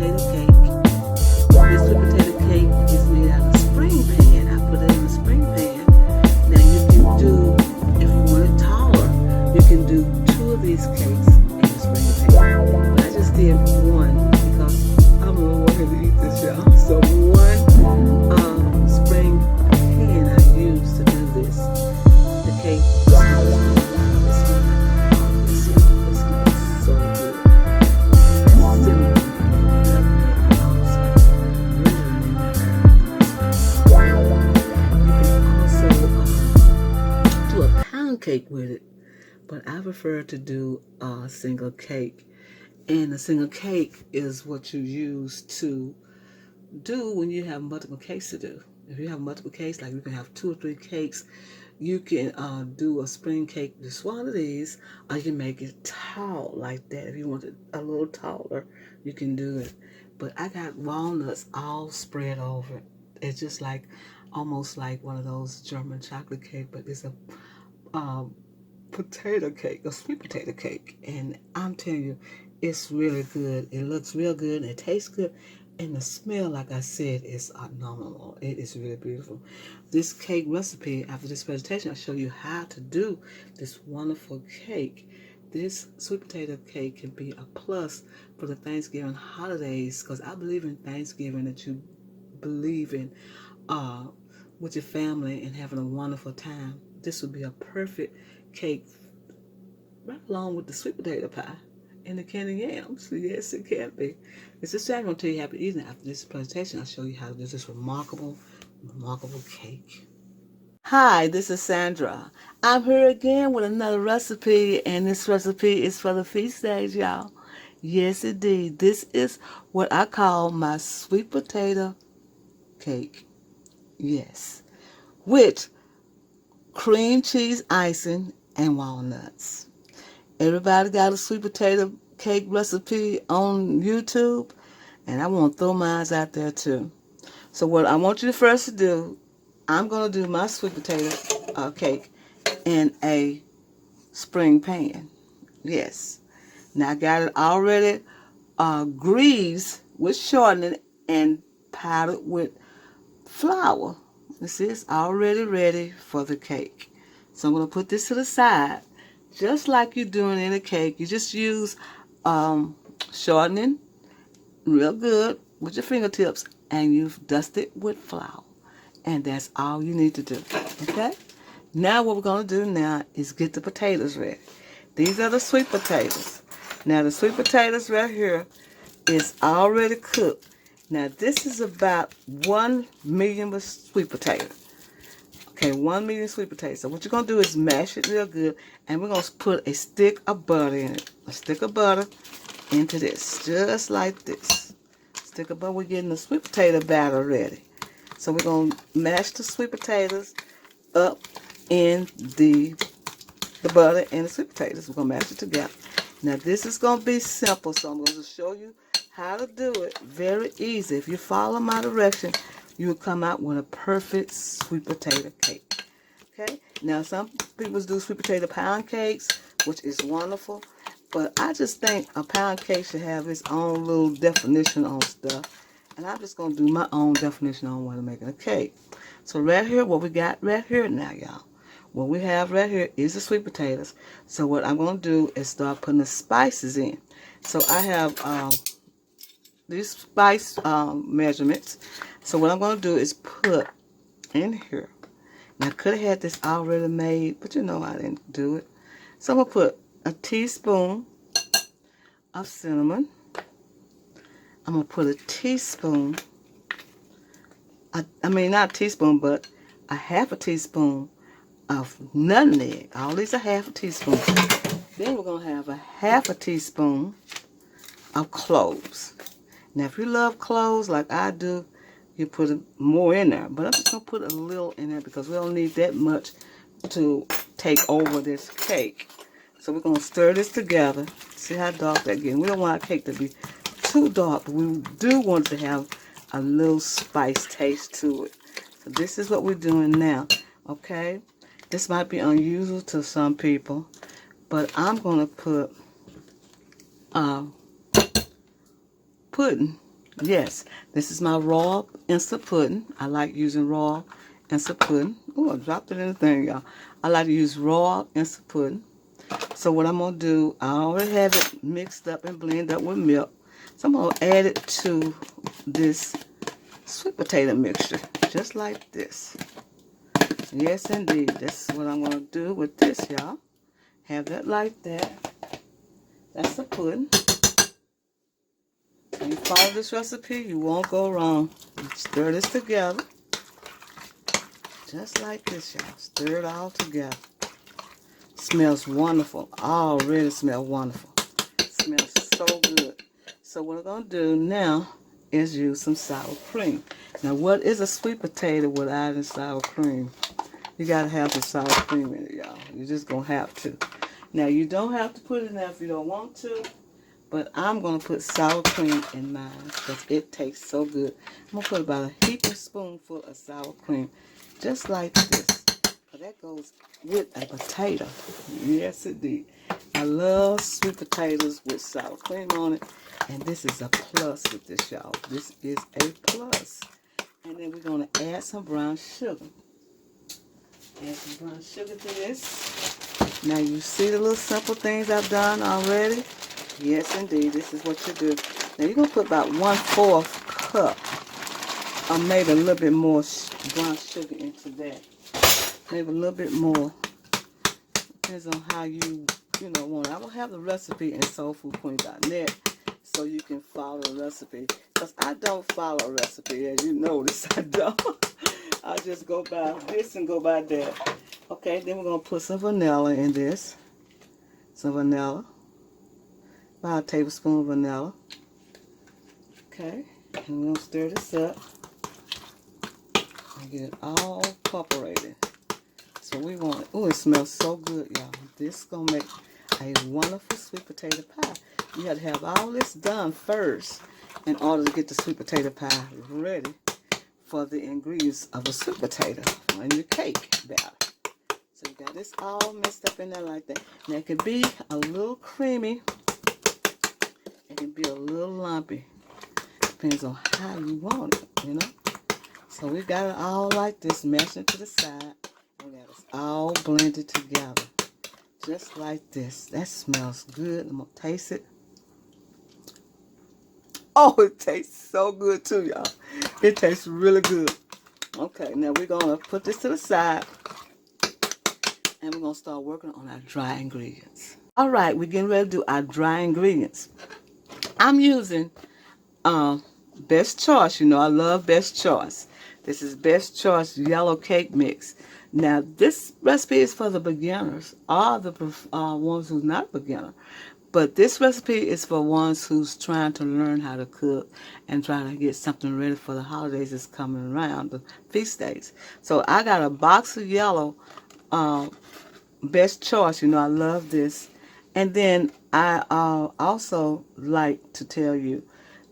potato cake. This sweet potato cake is made out of spring pan. I put it in a spring pan. Now you can do, if you want it taller, you can do 2 of these cakes in the spring pan. But I just did 1 because I'm really wanting to eat this, y'all. So 1 spring pan I use to do this. The cake smells so good. Cinnamon, nutmeg, allspice, you can also do a pound cake with it, but I prefer to do a single cake. And a single cake is what you use to do when you have multiple cakes to do. If you have multiple cakes, like you can have 2 or 3 cakes, you can do a spring cake, just one of these, or you can make it tall like that. If you want it a little taller, you can do it. But I got walnuts all spread over it. It's just like, almost like one of those German chocolate cake, but it's a potato cake, a sweet potato cake. And I'm telling you, it's really good. It looks real good, and it tastes good. And the smell, like I said, is phenomenal. It is really beautiful. This cake recipe, after this presentation, I'll show you how to do this wonderful cake. This sweet potato cake can be a plus for the Thanksgiving holidays, because I believe in Thanksgiving, that you believe in with your family and having a wonderful time. This would be a perfect cake right along with the sweet potato pie and the candy yams. So yes, it can be. It's just I'm going to tell you happy evening. After this presentation, I'll show you how to do this remarkable cake. Hi, this is Sandra. I'm here again with another recipe, and this recipe is for the feast days, y'all. Yes, indeed. This is what I call my sweet potato cake. Yes. With cream cheese icing and walnuts. Everybody got a sweet potato cake recipe on YouTube, and I want to throw mine out there too. So what I want you to first to do, I'm going to do my sweet potato cake in a spring pan. Yes. Now I got it already greased with shortening and powdered with flour. This is already ready for the cake. So I'm going to put this to the side. Just like you're doing in a cake, you just use shortening real good with your fingertips, and you've dusted with flour. And that's all you need to do. Okay? Now what we're going to do now is get the potatoes ready. These are the sweet potatoes. Now the sweet potatoes right here is already cooked. Now this is about 1 million sweet potato. Okay, 1 million sweet potatoes. So what you're going to do is mash it real good, and we're going to put a stick of butter in it. A stick of butter into this, just like this. Stick of butter. We're getting the sweet potato batter ready. So we're going to mash the sweet potatoes up in the butter and the sweet potatoes. We're going to mash it together. Now this is going to be simple, so I'm going to show you how to do it. Very easy. If you follow my direction, you will come out with a perfect sweet potato cake. Okay? Now some people do sweet potato pound cakes, which is wonderful, but I just think a pound cake should have its own little definition on stuff. And I'm just going to do my own definition on what I'm making a cake. So right here, what we got right here now, y'all. What we have right here is the sweet potatoes. So what I'm going to do is start putting the spices in. So I have these spice measurements. So what I'm going to do is put in here. Now I could have had this already made, but you know I didn't do it. So I'm going to put a teaspoon of cinnamon. I'm going to put a teaspoon, I mean not a teaspoon, but a half a teaspoon of nutmeg. All these are half a teaspoon. Then we're going to have a half a teaspoon of cloves. Now if you love cloves like I do, you put more in there. But I'm just going to put a little in there because we don't need that much to take over this cake. So we're going to stir this together. See how dark that gets. We don't want our cake to be too dark, but we do want to have a little spice taste to it. So this is what we're doing now. Okay? This might be unusual to some people, but I'm going to put pudding Yes, this is my raw instant pudding. I like using raw instant pudding. Oh, I dropped it in the thing, y'all. I like to use raw instant pudding. So what I'm going to do, I already have it mixed up and blended up with milk. So I'm going to add it to this sweet potato mixture, just like this. Yes, indeed. This is what I'm going to do with this, y'all. Have that like that. That's the pudding. When you follow this recipe, you won't go wrong. You stir this together. Just like this, y'all. Stir it all together. Smells wonderful. Already smells wonderful. Smells so good. So what I'm going to do now is use some sour cream. Now, what is a sweet potato without any sour cream? You got to have some sour cream in it, y'all. You're just going to have to. Now, you don't have to put it in there if you don't want to. But I'm going to put sour cream in mine because it tastes so good. I'm going to put about a heaping spoonful of sour cream. Just like this. That goes with a potato. Yes, indeed. I love sweet potatoes with sour cream on it. And this is a plus with this, y'all. This is a plus. And then we're going to add some brown sugar. Add some brown sugar to this. Now you see the little simple things I've done already? Yes, indeed. This is what you do. Now you're going to put about 1/4 cup or maybe a little bit more brown sugar into that. Maybe a little bit more. Depends on how you want it. I will have the recipe in soulfoodqueen.net so you can follow the recipe. Because I don't follow a recipe, as you notice. I don't. I just go by this and go by that. Okay, then we're going to put some vanilla in this. Some vanilla. About a tablespoon of vanilla. Okay, and we're going to stir this up and get it all incorporated. So we want it. Oh, it smells so good, y'all. This is going to make a wonderful sweet potato pie. You have to have all this done first in order to get the sweet potato pie ready for the ingredients of a sweet potato and your cake batter. So you got this all mixed up in there like that. Now it could be a little creamy. It can be a little lumpy. Depends on how you want it, you know. So we got it all like this, mashed into the side. We got it all blended together. Just like this. That smells good. I'm going to taste it. Oh, it tastes so good too, y'all. It tastes really good. Okay, now we're going to put this to the side. And we're going to start working on our dry ingredients. All right, we're getting ready to do our dry ingredients. I'm using Best Choice. You know, I love Best Choice. This is Best Choice Yellow Cake Mix. Now, this recipe is for the beginners or the ones who's not beginner. But this recipe is for ones who's trying to learn how to cook and trying to get something ready for the holidays that's coming around, the feast days. So I got a box of yellow Best Choice. You know, I love this. And then I also like to tell you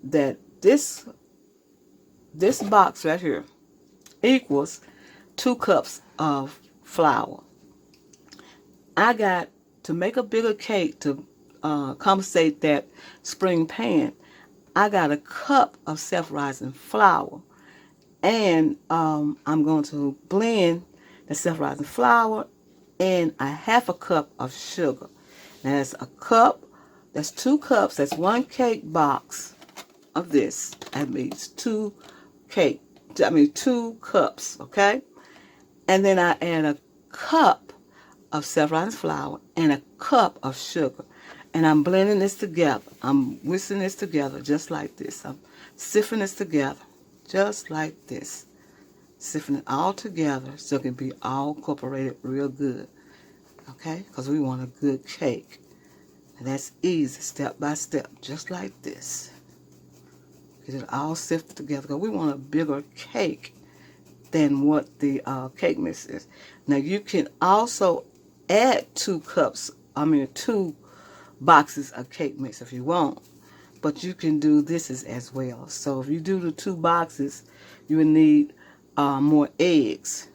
that this box right here equals 2 cups of flour. I got to make a bigger cake to compensate that spring pan. I got a cup of self-rising flour, and I'm going to blend the self-rising flour and a 1/2 cup of sugar. Now that's a cup. That's 2 cups. That's 1 cake box of this. That means 2 cups, okay? And then I add a cup of self-rising flour and a cup of sugar. And I'm blending this together. I'm whisking this together just like this. I'm sifting this together just like this. Sifting it all together so it can be all incorporated real good. Okay? Because we want a good cake. And that's easy, step by step, just like this. Get it all sifted together because we want a bigger cake than what the cake mix is. Now you can also add 2 boxes of cake mix if you want, but you can do this as well. So if you do the 2 boxes, you will need more eggs,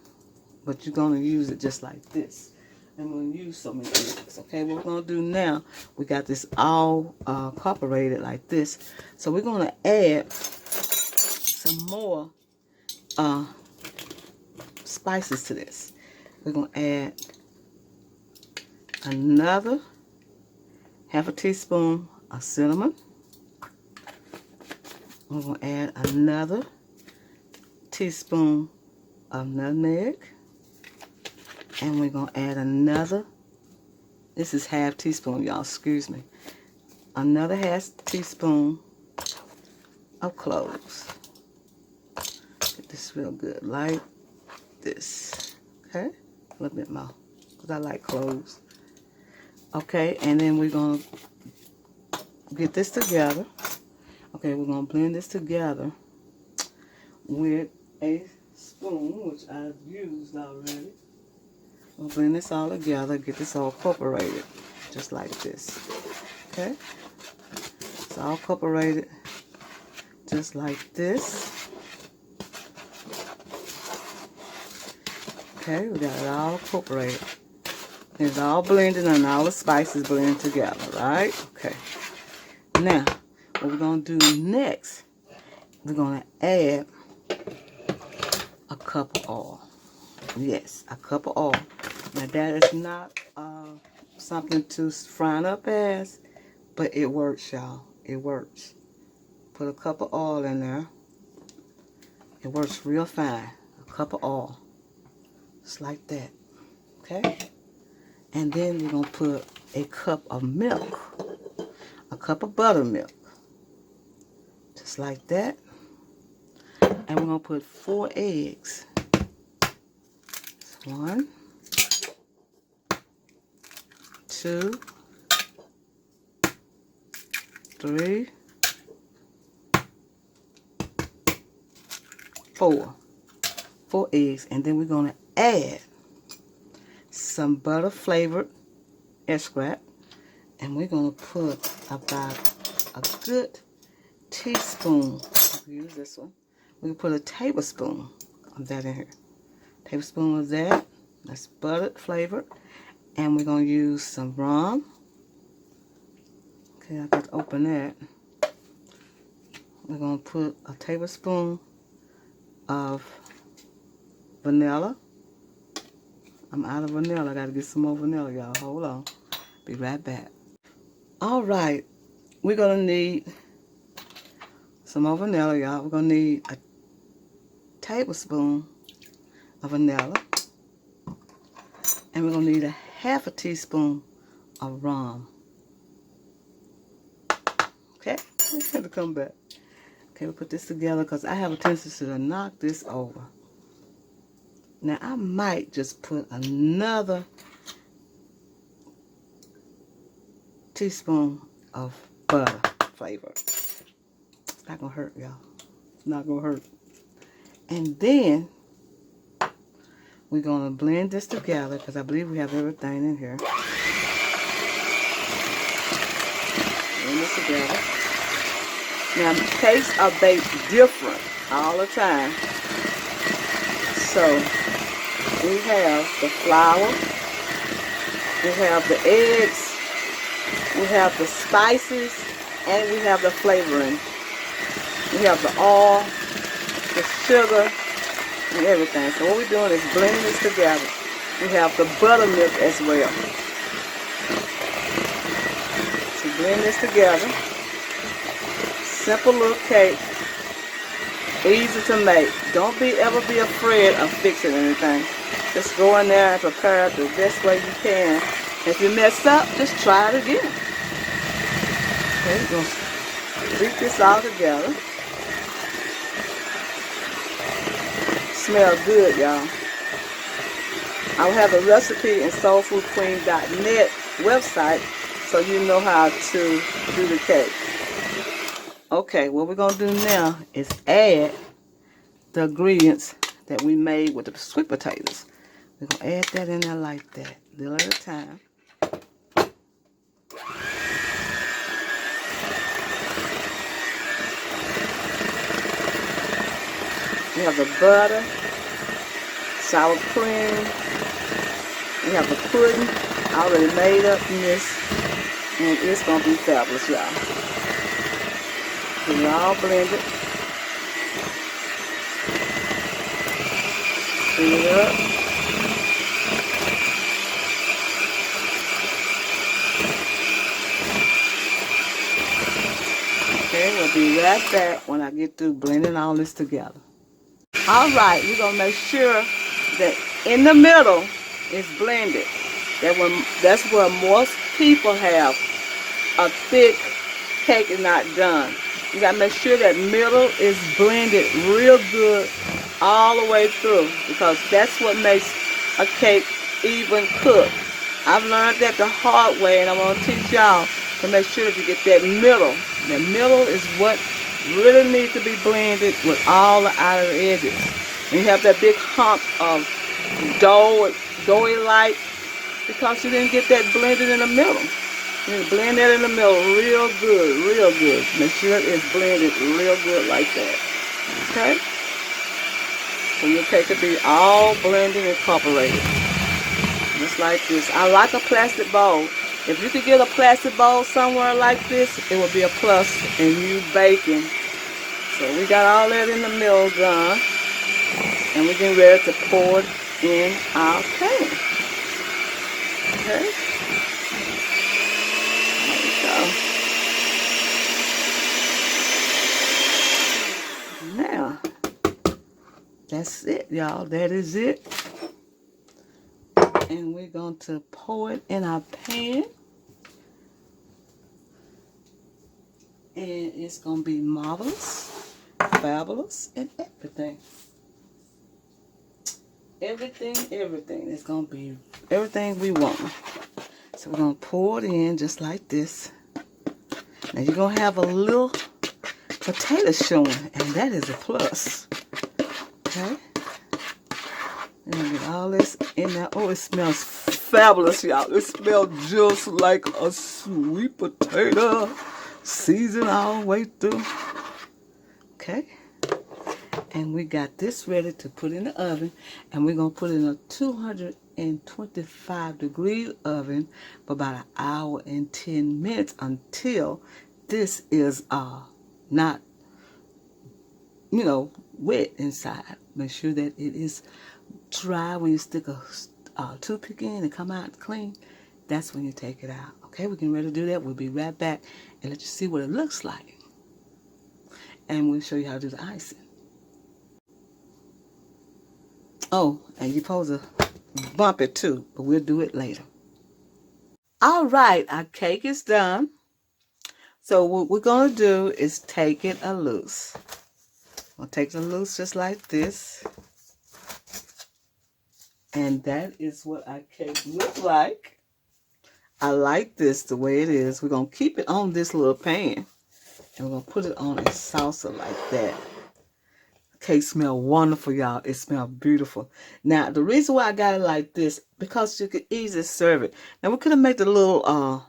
but you're going to use it just like this. And we'll use so many eggs. Okay, what we're going to do now, we got this all incorporated like this. So we're going to add some more spices to this. We're going to add another half a teaspoon of cinnamon. We're going to add another teaspoon of nutmeg. And we're going to add another, this is half teaspoon, y'all, excuse me. Another half teaspoon of cloves. Get this real good, like this. Okay? A little bit more, because I like cloves. Okay, and then we're going to get this together. Okay, we're going to blend this together with a spoon, which I've used already. We'll blend this all together, get this all incorporated, just like this. Okay? It's all incorporated just like this. Okay, we got it all incorporated. It's all blended and all the spices blend together, right? Okay. Now, what we're going to do next, we're going to add a cup of oil. Yes, a cup of oil. Now, that is not something to frown up as, but it works, y'all. It works. Put a cup of oil in there. It works real fine. A cup of oil. Just like that. Okay? And then we're going to put a cup of milk. A cup of buttermilk. Just like that. And we're going to put 4 eggs. 1, 2, 3, 4. 4 eggs. And then we're going to add some butter flavored extract. And we're going to put about a good teaspoon. Use this one. We can put a tablespoon of that in here. Tablespoon of that. That's buttered flavored. And we're going to use some rum. Okay, I got to open that. We're going to put a tablespoon of vanilla. I'm out of vanilla. I got to get some more vanilla, y'all. Hold on. Be right back. All right. We're going to need some more vanilla, y'all. We're going to need a tablespoon of vanilla. And we're going to need a half a teaspoon of rum. Okay? I had to come back. Okay, we'll put this together because I have a tendency to knock this over. Now, I might just put another teaspoon of butter flavor. It's not going to hurt, y'all. It's not going to hurt. And then we're going to blend this together because I believe we have everything in here. Blend this together. Now, cakes are baked different all the time. So, we have the flour, we have the eggs, we have the spices, and we have the flavoring. We have the oil, the sugar, and everything. So what we're doing is blending this together. We have the buttermilk as well. So blend this together. Simple little cake. Easy to make. Don't ever be afraid of fixing anything. Just go in there and prepare it the best way you can. If you mess up, just try it again. Okay, we're going to beat this all together. Smell good, y'all. I'll have a recipe in soulfoodqueen.net website so you know how to do the cake. Okay, what we're going to do now is add the ingredients that we made with the sweet potatoes. We're going to add that in there like that, little at a time. We have the butter, sour cream. We have the pudding already made up in this. And it's going to be fabulous, y'all. It's all blended. Fill it up. Okay, we'll be right back when I get through blending all this together. All right, we're gonna make sure that in the middle is blended. That's where most people have a thick cake is not done. You gotta make sure that middle is blended real good all the way through, because that's what makes a cake even cooked. I've learned that the hard way, and I'm gonna teach y'all to make sure that you get that middle. The middle is what really needs to be blended with all the outer edges. And you have that big hump of doughy like, because you didn't get that blended in the middle. You need to blend that in the middle real good, real good. Make sure it's blended real good like that. Okay? So your cake will be all blended and incorporated. Just like this. I like a plastic bowl. If you could get a plastic bowl somewhere like this, it would be a plus in you baking. So we got all that in the middle done. And we're getting ready to pour it in our pan. Okay? Now, that's it, y'all. That is it. And we're going to pour it in our pan. And it's going to be marvelous, fabulous, and everything. Everything. It's going to be everything we want. So we're going to pour it in just like this. Now you're going to have a little potato showing, and that is a plus. Okay? And we get all this in there. Oh, it smells fabulous, y'all. It smells just like a sweet potato, seasoned all the way through. Okay? And we got this ready to put in the oven, and we're going to put it in a 225-degree oven for about an hour and 10 minutes until this is not, wet inside. Make sure that it is dry when you stick a toothpick in and come out clean. That's when you take it out. Okay, we're getting ready to do that. We'll be right back and let you see what it looks like. And we'll show you how to do the icing. Oh, and you're supposed to bump it too, but we'll do it later. All right, our cake is done. So what we're going to do is take it loose. I'll take it loose just like this. And that is what our cake looks like. I like this the way it is. We're going to keep it on this little pan. And we're going to put it on a salsa like that. Cake smell wonderful, y'all. It smells beautiful. Now, the reason why I got it like this, because you could easily serve it. Now, we could have made the little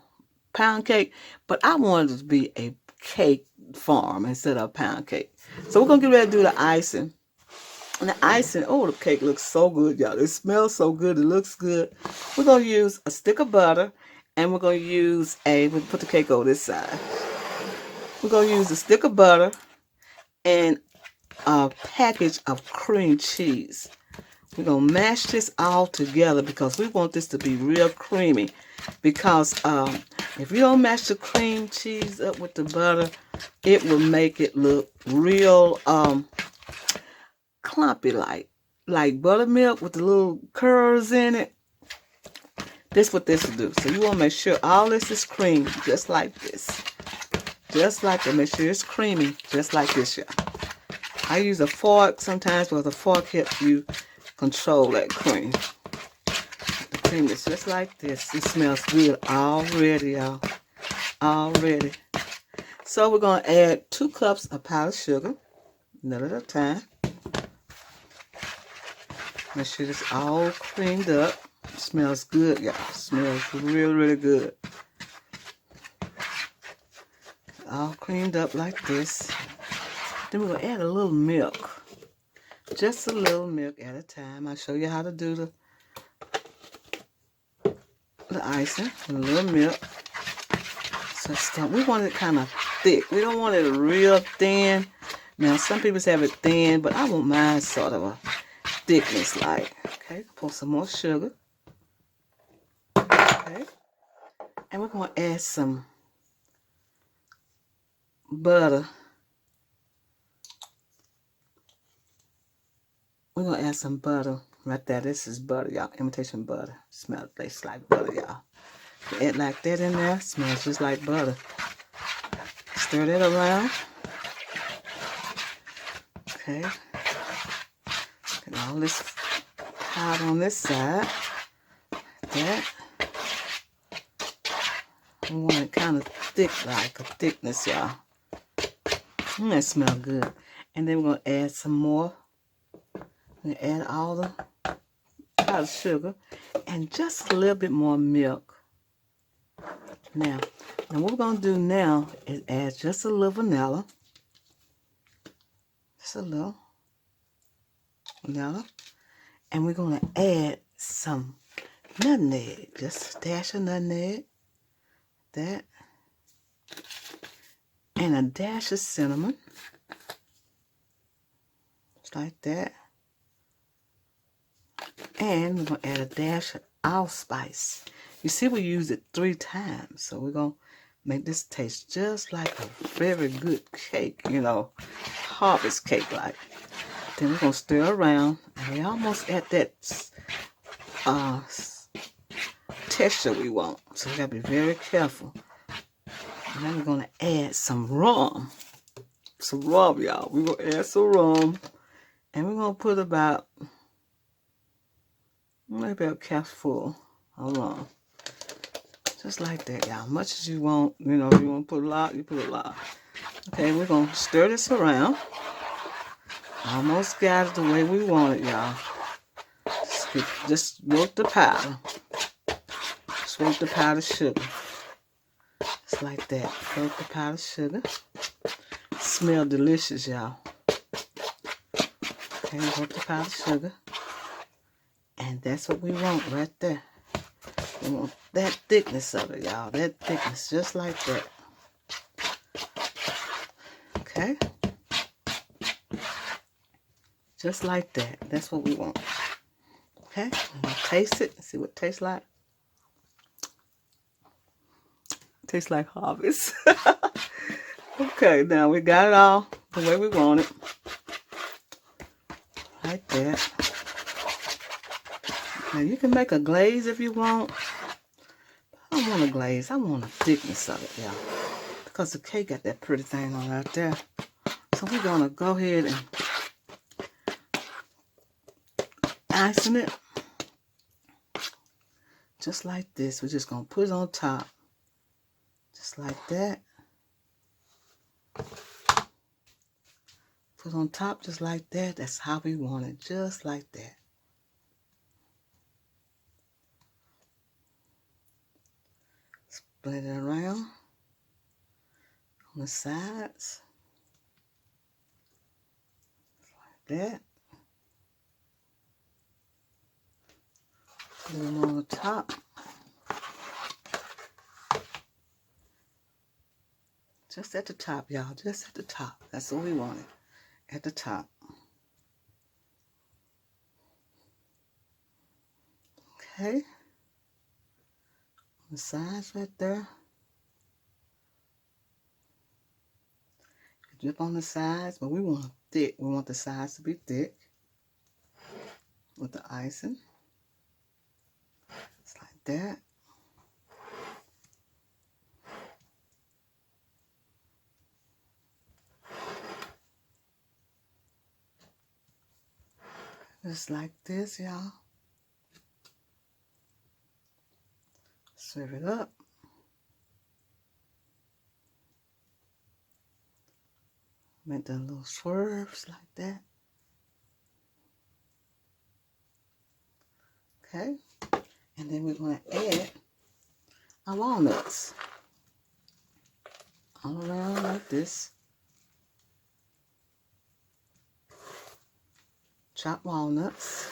pound cake, but I wanted it to be a cake form instead of a pound cake. So we're going to get ready to do the icing. And the icing, oh, the cake looks so good, y'all. It smells so good. It looks good. We're going to use a stick of butter, and we're going to use we'll put the cake over this side. We're going to use a stick of butter and a package of cream cheese. We're going to mash this all together because we want this to be real creamy. Because if you don't mash the cream cheese up with the butter, it will make it look real clumpy like buttermilk with the little curls in it. This is what this will do. So you want to make sure all this is cream, just like this. Just like that. Make sure it's creamy, just like this, y'all. I use a fork sometimes because a fork helps you control that cream. The cream is just like this. It smells good already, y'all. Already. So we're going to add 2 cups of powdered sugar, none at a time. Make sure it's all creamed up. It smells good, y'all. It smells really, really good. All creamed up like this. Then we're going to add a little milk. Just a little milk at a time. I'll show you how to do the icing. A little milk. So we want it kind of thick. We don't want it real thin. Now, some people have it thin, but I want mine sort of a thickness like. Okay, pour some more sugar. Okay, and we're going to add some butter. We're going to add some butter right there. This is butter, y'all. Imitation butter. Tastes like butter, y'all. Add like that in there. Smells just like butter. Stir that around. Okay. Get all this powder on this side. Like that. We want it kind of thick, like a thickness, y'all. That smells good. And then we're going to add some more. We're going to add all the powdered sugar and just a little bit more milk. Now what we're going to do now is add just a little vanilla. Just a little vanilla. And we're going to add some nutmeg. Just a dash of nutmeg. That. And a dash of cinnamon. Just like that. And we're going to add a dash of allspice. You see, we use it 3 times. So we're going to make this taste just like a very good cake, you know, harvest cake like. Then we're going to stir around. And we almost at that texture we want. So we got to be very careful. And then we're going to add some rum. Some rum, y'all. We're going to add some rum. And we're going to put about, maybe a cupful of rum. Just like that, y'all. Much as you want, you know, if you want to put a lot, you put a lot. Okay, we're going to stir this around. Almost got it the way we want it, y'all. Just work the powder. Just work the powdered sugar. Just like that. Work the powdered sugar. Smell delicious, y'all. Okay, work the powdered sugar. And that's what we want right there. We want that thickness of it, y'all. That thickness, just like that. Okay? Just like that. That's what we want. Okay? I'm going to taste it and see what it tastes like. Tastes like harvest. Okay, now we got it all the way we want it. Like that. Now you can make a glaze if you want. I don't want a glaze. I want a thickness of it, y'all. Because the cake got that pretty thing on right there. So we're going to go ahead and icing it. Just like this. We're just going to put it on top. Just like that. Put it on top just like that. That's how we want it. Just like that. Spread it around on the sides. Like that. Put it on the top. Just at the top, y'all. Just at the top. That's what we wanted. At the top. Okay. On the sides right there. Drip on the sides, but we want thick. We want the sides to be thick with the icing. Just like that. Just like this, y'all. Serve it up. Make the little swerves like that. Okay. And then we're going to add our walnuts. All around like this. Chopped walnuts.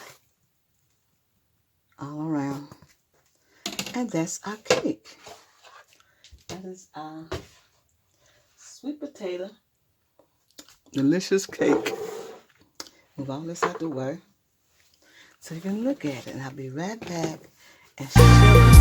All around. And that's our cake. That is our sweet potato delicious cake. Move all this out the way. so you can look at it. And I'll be right back and show you.